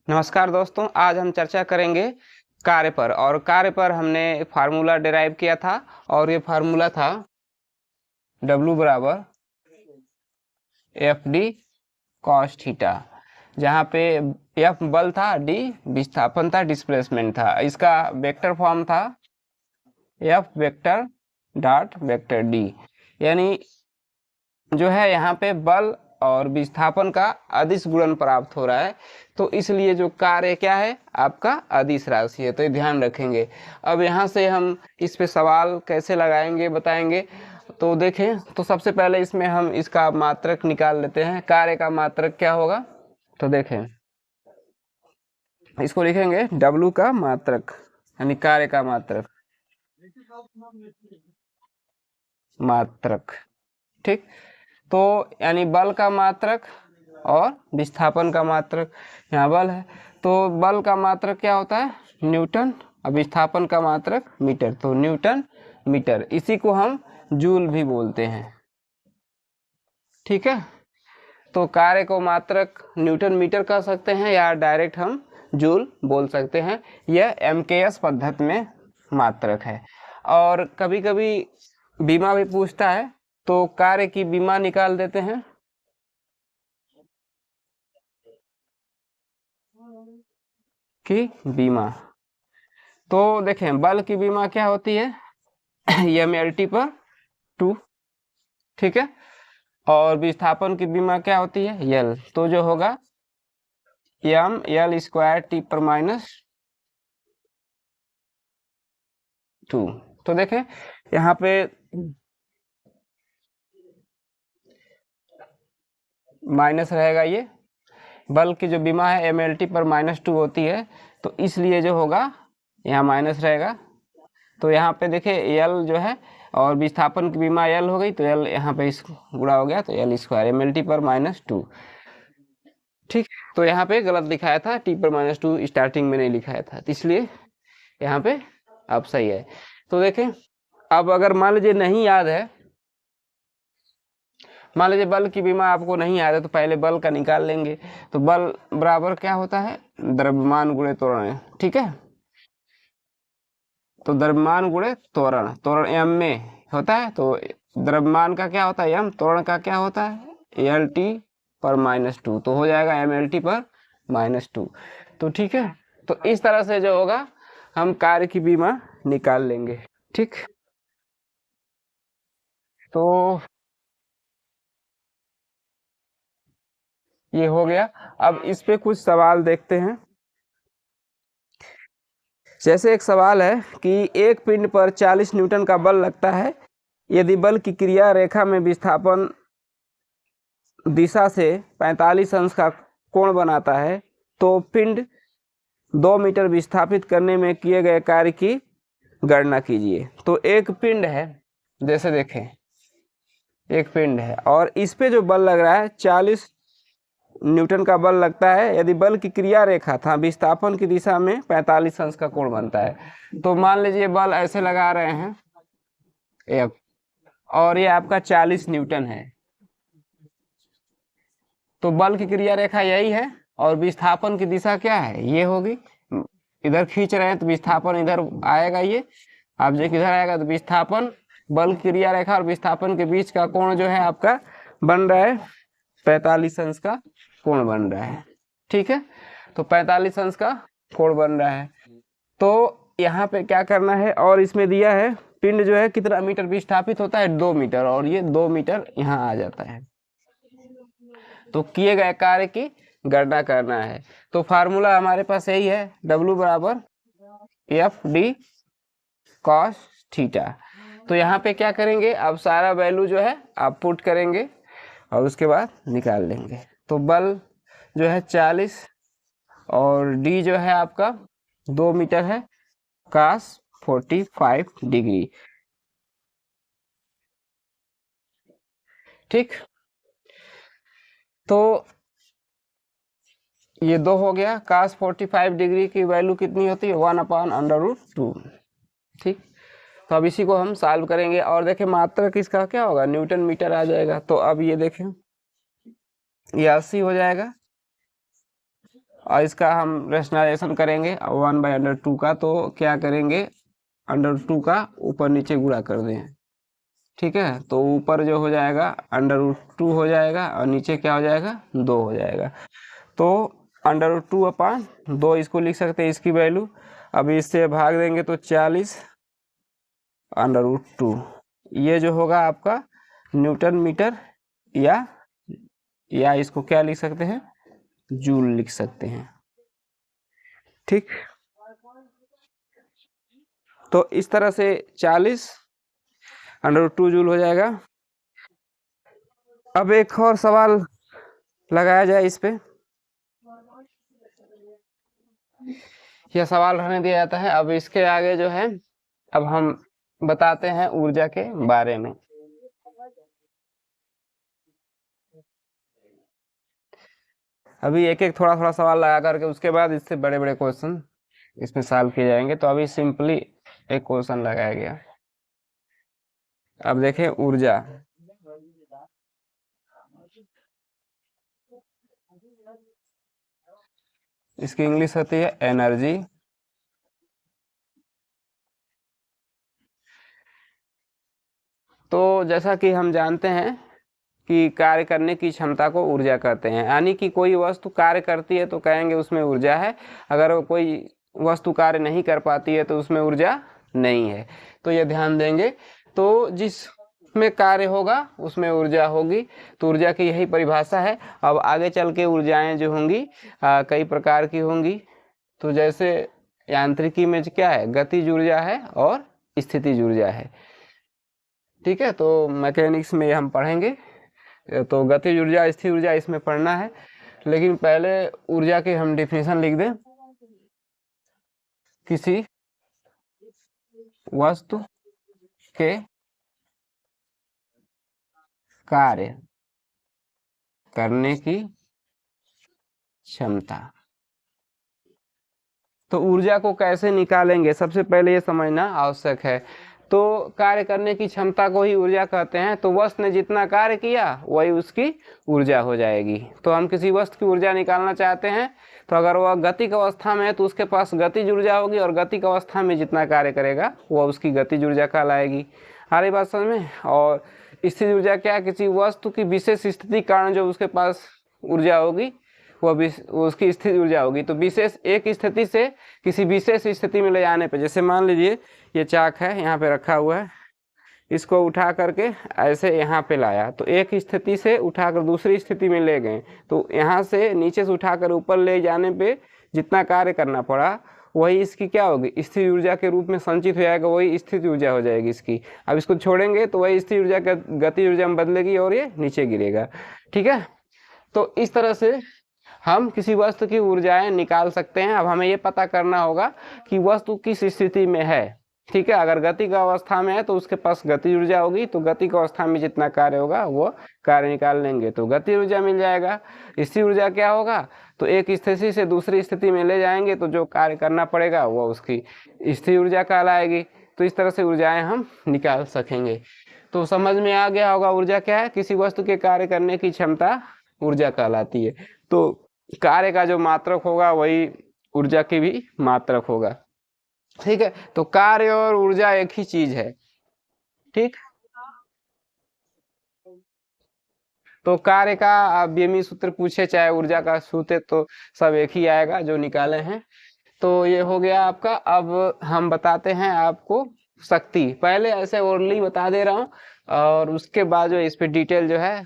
नमस्कार दोस्तों, आज हम चर्चा करेंगे कार्य पर। और कार्य पर हमने फार्मूला डिराइव किया था और ये फार्मूला था W बराबर एफ डी कॉस थीटा, जहाँ पे F बल था, D विस्थापन था, डिस्प्लेसमेंट था। इसका वेक्टर फॉर्म था F vector dot vector D, यानी जो है यहाँ पे बल और विस्थापन का अदिश गुणन प्राप्त हो रहा है, तो इसलिए जो कार्य क्या है आपका अदिश राशि है, तो ये ध्यान रखेंगे। अब यहाँ से हम इस पे सवाल कैसे लगाएंगे बताएंगे। तो देखें, तो सबसे पहले इसमें हम इसका मात्रक निकाल लेते हैं। कार्य का मात्रक क्या होगा, तो देखें इसको लिखेंगे W का मात्रक, यानी कार्य का मात्रक, ठीक। तो यानी बल का मात्रक और विस्थापन का मात्रक, यहाँ बल है तो बल का मात्रक क्या होता है, न्यूटन, और विस्थापन का मात्रक मीटर, तो न्यूटन मीटर। इसी को हम जूल भी बोलते हैं, ठीक है। तो कार्य को मात्रक न्यूटन मीटर कह सकते हैं या डायरेक्ट हम जूल बोल सकते हैं। यह MKS पद्धति में मात्रक है। और कभी कभी बीमा भी पूछता है, तो कार्य की बीमा निकाल देते हैं। की बीमा, तो देखें बल की बीमा क्या होती है MLT पर 2, ठीक है। और विस्थापन की बीमा क्या होती है L, तो जो होगा ML² T पर -2। तो देखें यहाँ पे माइनस रहेगा, ये बल की जो बीमा है MLT पर -2 होती है, तो इसलिए जो होगा यहाँ माइनस रहेगा। तो यहाँ पे देखिए L जो है, और विस्थापन की बीमा L हो गई, तो L यहाँ पे इस गुणा हो गया, तो L² MLT पर -2, ठीक। तो यहाँ पे गलत दिखाया था, T पर -2 स्टार्टिंग में नहीं लिखाया था, तो इसलिए यहाँ पे अब सही है। तो देखें, अब अगर मान लीजिए नहीं याद है, मान लीजिए बल की बीमा आपको नहीं याद है, तो पहले बल का निकाल लेंगे। तो बल बराबर क्या होता है, द्रव्यमान गुणे त्वरण, ठीक है। तो द्रव्यमान गुणे त्वरण, त्वरण m में होता है, तो द्रव्यमान का क्या होता है m, त्वरण का क्या होता है LT पर -2, तो हो जाएगा MLT पर -2, तो ठीक है। तो इस तरह से जो होगा हम कार्य की बीमा निकाल लेंगे, ठीक। तो ये हो गया। अब इस पे कुछ सवाल देखते हैं। जैसे एक सवाल है कि एक पिंड पर 40 न्यूटन का बल लगता है, यदि बल की क्रिया रेखा में विस्थापन दिशा से 45 अंश का कोण बनाता है, तो पिंड 2 मीटर विस्थापित करने में किए गए कार्य की गणना कीजिए। तो एक पिंड है, जैसे देखें एक पिंड है और इस पे जो बल लग रहा है 40 न्यूटन का बल लगता है, यदि बल की क्रिया रेखा था विस्थापन की दिशा में 45 अंश का कोण बनता है। तो मान लीजिए बल ऐसे लगा रहे हैं F, और ये आपका 40 न्यूटन है, तो बल की क्रिया रेखा यही है और विस्थापन की दिशा क्या है, ये होगी। इधर खींच रहे हैं तो विस्थापन इधर आएगा, ये ऑब्जेक्ट इधर आएगा, तो विस्थापन बल की क्रिया रेखा और विस्थापन के बीच का कोण जो है आपका बन रहा है 45 अंश का कोण बन रहा है, ठीक है। तो 45 अंश का कोण बन रहा है। तो यहाँ पे क्या करना है, और इसमें दिया है पिंड जो है कितना मीटर विस्थापित होता है 2 मीटर, और ये 2 मीटर यहाँ आ जाता है। तो किए गए कार्य की गणना करना है। तो फार्मूला हमारे पास यही है, W बराबर FD कॉस थीटा। तो यहाँ पे क्या करेंगे, अब सारा वैल्यू जो है आप पुट करेंगे और उसके बाद निकाल लेंगे। तो बल जो है 40 और D जो है आपका 2 मीटर है, cos 45 डिग्री, ठीक। तो ये 2 हो गया। cos 45 डिग्री की वैल्यू कितनी होती है 1/√2, ठीक। तो अब इसी को हम सॉल्व करेंगे और देखें मात्रक इसका क्या होगा, न्यूटन मीटर आ जाएगा। तो अब ये देखें ये 80 हो जाएगा और इसका हम रेशनलाइजेशन करेंगे 1/√2 का, तो क्या करेंगे, √2 का ऊपर नीचे गुणा कर दें। ठीक है, तो ऊपर जो हो जाएगा √2 हो जाएगा और नीचे क्या हो जाएगा, 2 हो जाएगा। तो √2/2 इसको लिख सकते हैं, इसकी वैल्यू। अब इससे भाग देंगे तो 40√2, ये जो होगा आपका न्यूटन मीटर, या इसको क्या लिख सकते हैं, जूल लिख सकते हैं। ठीक, तो इस तरह से 40√2 जूल हो जाएगा। अब एक और सवाल लगाया जाए इस पे, यह सवाल रहने दिया जाता है। अब इसके आगे जो है, अब हम बताते हैं ऊर्जा के बारे में। अभी एक एक थोड़ा थोड़ा सवाल लगा करके उसके बाद इससे बड़े बड़े क्वेश्चन इसमें सॉल्व किए जाएंगे। तो अभी सिंपली एक क्वेश्चन लगाया गया। अब देखें ऊर्जा, इसकी इंग्लिश होती है एनर्जी। तो जैसा कि हम जानते हैं कि कार्य करने की क्षमता को ऊर्जा कहते हैं, यानी कि कोई वस्तु कार्य करती है तो कहेंगे उसमें ऊर्जा है, अगर कोई वस्तु कार्य नहीं कर पाती है तो उसमें ऊर्जा नहीं है। तो ये ध्यान देंगे। तो जिसमें कार्य होगा उसमें ऊर्जा होगी, तो ऊर्जा की यही परिभाषा है। अब आगे चल के ऊर्जाएं जो होंगी कई प्रकार की होंगी। तो जैसे यांत्रिकी में क्या है, गतिज ऊर्जा है और स्थितिज ऊर्जा है। ठीक है, तो मैकेनिक्स में हम पढ़ेंगे, तो गतिज ऊर्जा स्थिर ऊर्जा इसमें पढ़ना है। लेकिन पहले ऊर्जा की हम डिफिनेशन लिख दें। किसी वस्तु के कार्य करने की क्षमता। तो ऊर्जा को कैसे निकालेंगे, सबसे पहले ये समझना आवश्यक है। तो कार्य करने की क्षमता को ही ऊर्जा कहते हैं। तो वस्तु ने जितना कार्य किया वही उसकी ऊर्जा हो जाएगी। तो हम किसी वस्तु की ऊर्जा निकालना चाहते हैं, तो अगर वह गतिक अवस्था में है तो उसके पास गतिज ऊर्जा होगी, और गतिक अवस्था में जितना कार्य करेगा वह उसकी गतिज ऊर्जा कहलाएगी। आ रही बात समझ में। और स्थिर ऊर्जा क्या, किसी वस्तु की विशेष स्थिति कारण जो उसके पास ऊर्जा होगी वह उसकी स्थिर ऊर्जा होगी। तो विशेष एक स्थिति से किसी विशेष स्थिति में ले जाने पे, जैसे मान लीजिए ये चाक है यहाँ पे रखा हुआ है, इसको उठा करके ऐसे यहाँ पे लाया, तो एक स्थिति से उठाकर दूसरी स्थिति में ले गए, तो यहाँ से नीचे से उठाकर ऊपर ले जाने पे जितना कार्य करना पड़ा वही इसकी क्या होगी, स्थिर ऊर्जा के रूप में संचित हो जाएगा, वही स्थिर ऊर्जा हो जाएगी इसकी। अब इसको छोड़ेंगे तो वही स्थिर ऊर्जा गति ऊर्जा में बदलेगी और ये नीचे गिरेगा। ठीक है, तो इस तरह से हम किसी वस्तु की ऊर्जाएं निकाल सकते हैं। अब हमें ये पता करना होगा कि वस्तु किस स्थिति में है। ठीक है, अगर गति का अवस्था में है तो उसके पास गति ऊर्जा होगी, तो गति का अवस्था में जितना कार्य होगा वो कार्य निकाल लेंगे तो गति ऊर्जा मिल जाएगा। स्थिर ऊर्जा क्या होगा, तो एक स्थिति से दूसरी स्थिति में ले जाएंगे तो जो कार्य करना पड़ेगा वो उसकी स्थिर ऊर्जा कहलाएगी। तो इस तरह से ऊर्जाएं हम निकाल सकेंगे। तो समझ में आ गया होगा ऊर्जा क्या है, किसी वस्तु के कार्य करने की क्षमता ऊर्जा कहलाती है। तो कार्य का जो मात्रक होगा वही ऊर्जा की भी मात्रक होगा। ठीक है, तो कार्य और ऊर्जा एक ही चीज है। ठीक, तो कार्य का आप बीएमई सूत्र पूछे चाहे ऊर्जा का सूत्र, तो सब एक ही आएगा जो निकाले हैं। तो ये हो गया आपका। अब हम बताते हैं आपको शक्ति, पहले ऐसे ओरली बता दे रहा हूँ और उसके बाद जो इस पे डिटेल जो है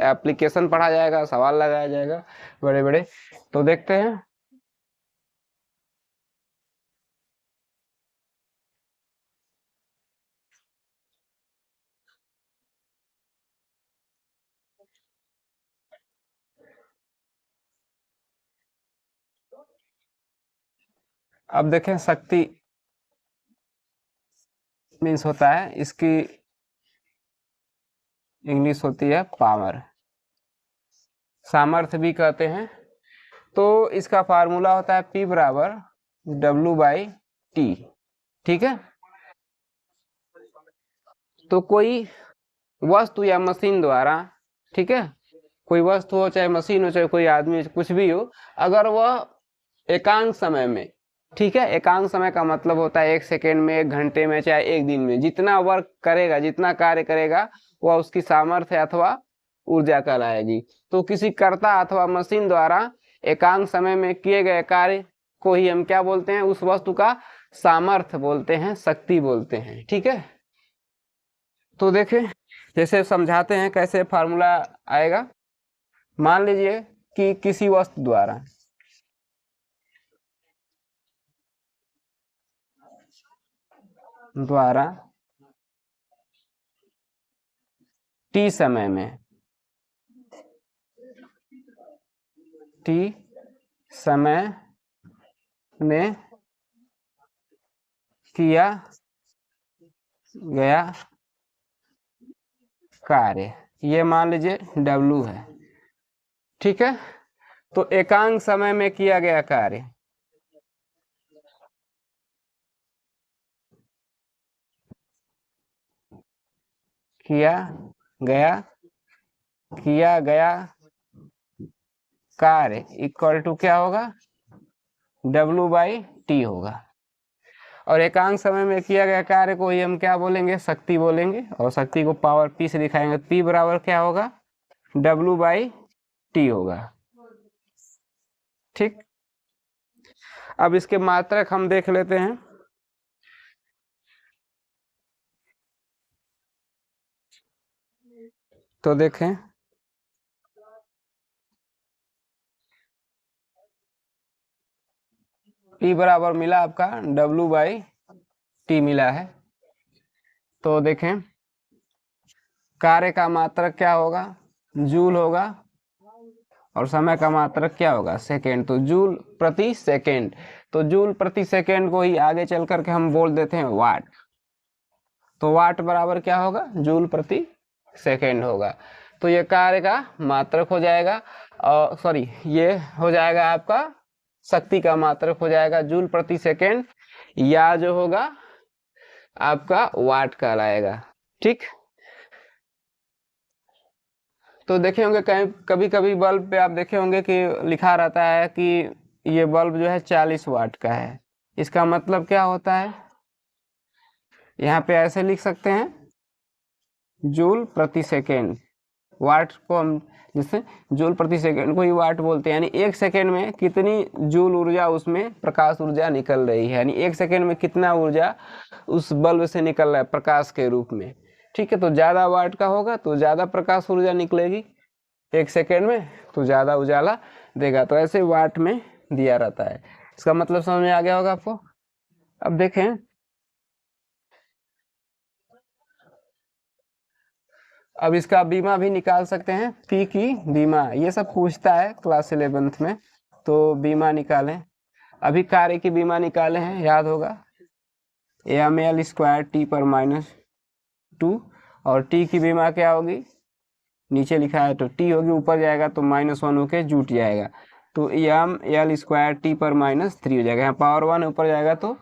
एप्लीकेशन पढ़ा जाएगा, सवाल लगाया जाएगा बड़े बड़े। तो देखते हैं। अब देखें शक्ति मीन्स होता है, इसकी इंग्लिश होती है पावर, सामर्थ्य भी कहते हैं। तो इसका फार्मूला होता है P बराबर W/T। ठीक है, तो कोई वस्तु या मशीन द्वारा, ठीक है, कोई वस्तु हो, चाहे मशीन हो, चाहे कोई आदमी, कुछ भी हो, अगर वह एकांक समय में, ठीक है, एकांक समय का मतलब होता है 1 सेकेंड में, 1 घंटे में, चाहे 1 दिन में, जितना वर्क करेगा, जितना कार्य करेगा, वह उसकी सामर्थ्य अथवा ऊर्जा कहलाएगी। तो किसी कर्ता अथवा मशीन द्वारा एकांक समय में किए गए कार्य को ही हम क्या बोलते हैं, उस वस्तु का सामर्थ्य बोलते हैं, शक्ति बोलते हैं। ठीक है, तो देखिए जैसे समझाते हैं कैसे फार्मूला आएगा। मान लीजिए कि किसी वस्तु द्वारा टी समय में किया गया कार्य, ये मान लीजिए W है। ठीक है, तो एकांक समय में किया गया कार्य, किया गया कार्य इक्वल टू क्या होगा, W/T होगा। और एकांक समय में किया गया कार्य को ही हम क्या बोलेंगे, शक्ति बोलेंगे, और शक्ति को पावर P से दिखाएंगे। P बराबर क्या होगा, W/T होगा। ठीक, अब इसके मात्रक हम देख लेते हैं। तो देखें, P बराबर मिला आपका W/T मिला है। तो देखें कार्य का मात्रक क्या होगा, जूल होगा, और समय का मात्रक क्या होगा, सेकेंड। तो जूल प्रति सेकेंड, तो जूल प्रति सेकेंड को ही आगे चल करके हम बोल देते हैं वाट। तो वाट बराबर क्या होगा, जूल प्रति सेकेंड होगा। तो ये कार्य का मात्रक हो जाएगा, और सॉरी ये हो जाएगा आपका शक्ति का मात्रक हो जाएगा, जूल प्रति सेकेंड, या जो होगा आपका वाट कहलाएगा। ठीक, तो देखे होंगे कहीं कभी कभी बल्ब पे आप देखे होंगे कि लिखा रहता है कि ये बल्ब जो है 40 वाट का है। इसका मतलब क्या होता है, यहाँ पे ऐसे लिख सकते हैं, जूल प्रति सेकेंड, वाट को हम जिससे जूल प्रति सेकेंड को ही वाट बोलते हैं, यानी 1 सेकेंड में कितनी जूल ऊर्जा, उसमें प्रकाश ऊर्जा निकल रही है, यानी 1 सेकेंड में कितना ऊर्जा उस बल्ब से निकल रहा है प्रकाश के रूप में। ठीक है, तो ज्यादा वाट का होगा तो ज्यादा प्रकाश ऊर्जा निकलेगी 1 सेकेंड में, तो ज्यादा उजाला देगा। तो ऐसे वाट में दिया रहता है। इसका मतलब समझ में आ गया होगा आपको। अब देखें, अब इसका बीमा भी निकाल सकते हैं, पी की बीमा, ये सब पूछता है क्लास 11th में, तो बीमा निकालें। अभी कार्य की बीमा निकाले हैं, याद होगा, ml² T/-2, और टी की बीमा क्या होगी, नीचे लिखा है तो टी होगी, ऊपर जाएगा तो -1 होके जुट जाएगा, तो ml² T/-3 हो जाएगा। यहाँ पावर 1 ऊपर जाएगा तो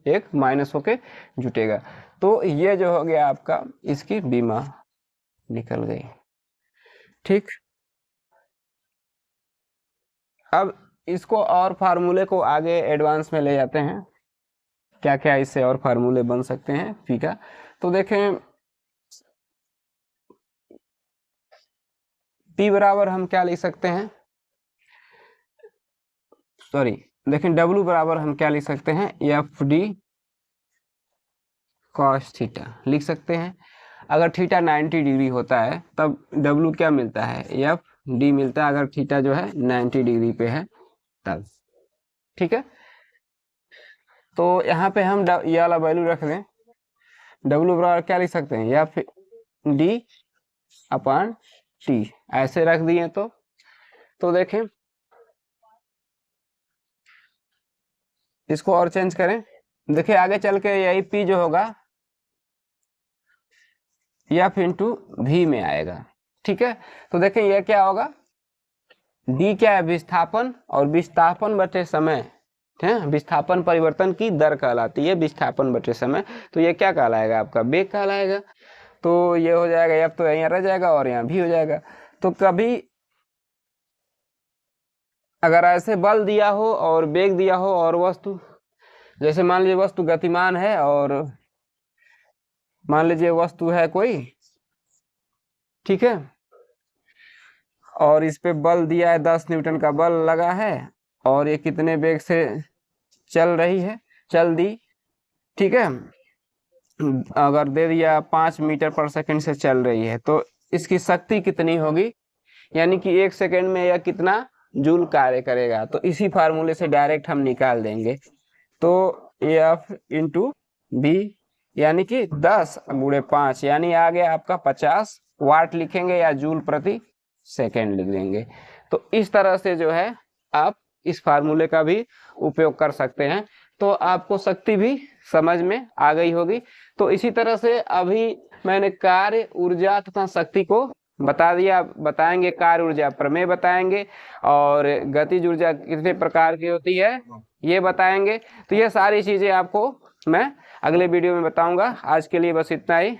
एक माइनस होके जुटेगा। तो ये जो हो गया आपका, इसकी बीमा निकल गई। ठीक, अब इसको और फार्मूले को आगे एडवांस में ले जाते हैं, क्या क्या इससे और फार्मूले बन सकते हैं पी का। तो देखें पी बराबर हम क्या लिख सकते हैं, सॉरी देखें डब्ल्यू बराबर हम क्या लिख सकते हैं, FD cos थीटा लिख सकते हैं। अगर थीटा 90 डिग्री होता है तब W क्या मिलता है, FD मिलता है, अगर थीटा जो है 90 डिग्री पे है तब। ठीक है, तो यहाँ पे हम ये वाला वैल्यू रख दें, W बराबर क्या लिख सकते हैं, FD/T, ऐसे रख दिए। तो देखें इसको और चेंज करें, देखिए आगे चल के यही P जो होगा F/V में आएगा। ठीक है, तो देखें ये क्या होगा, D क्या है, विस्थापन, और विस्थापन बटे समय है, विस्थापन परिवर्तन की दर कहलाती है विस्थापन बटे समय। तो ये क्या कहलाएगा, आपका वेग कहलाएगा। तो ये हो जाएगा, F तो यहाँ रह जाएगा और यहाँ भी हो जाएगा। तो कभी अगर ऐसे बल दिया हो और वेग दिया हो और वस्तु, जैसे मान लीजिए वस्तु गतिमान है और मान लीजिए वस्तु है कोई, ठीक है, और इस पे बल दिया है 10 न्यूटन का बल लगा है और ये कितने वेग से चल रही है, चल दी, ठीक है, अगर दे दिया 5 मीटर पर सेकंड से चल रही है तो इसकी शक्ति कितनी होगी, यानी कि 1 सेकंड में यह कितना जूल कार्य करेगा। तो इसी फार्मूले से डायरेक्ट हम निकाल देंगे। तो F इंटू बी यानी कि 10 गुणे 5 यानी आ गया आपका 50 वाट लिखेंगे या जूल प्रति सेकेंड लिख देंगे। तो इस तरह से जो है आप इस फार्मूले का भी उपयोग कर सकते हैं। तो आपको शक्ति भी समझ में आ गई होगी। तो इसी तरह से अभी मैंने कार्य, ऊर्जा तथा शक्ति को बता दिया। बताएंगे कार्य ऊर्जा प्रमेय बताएंगे और गतिज ऊर्जा कितने प्रकार की होती है ये बताएंगे। तो ये सारी चीजें आपको मैं अगले वीडियो में बताऊंगा। आज के लिए बस इतना ही।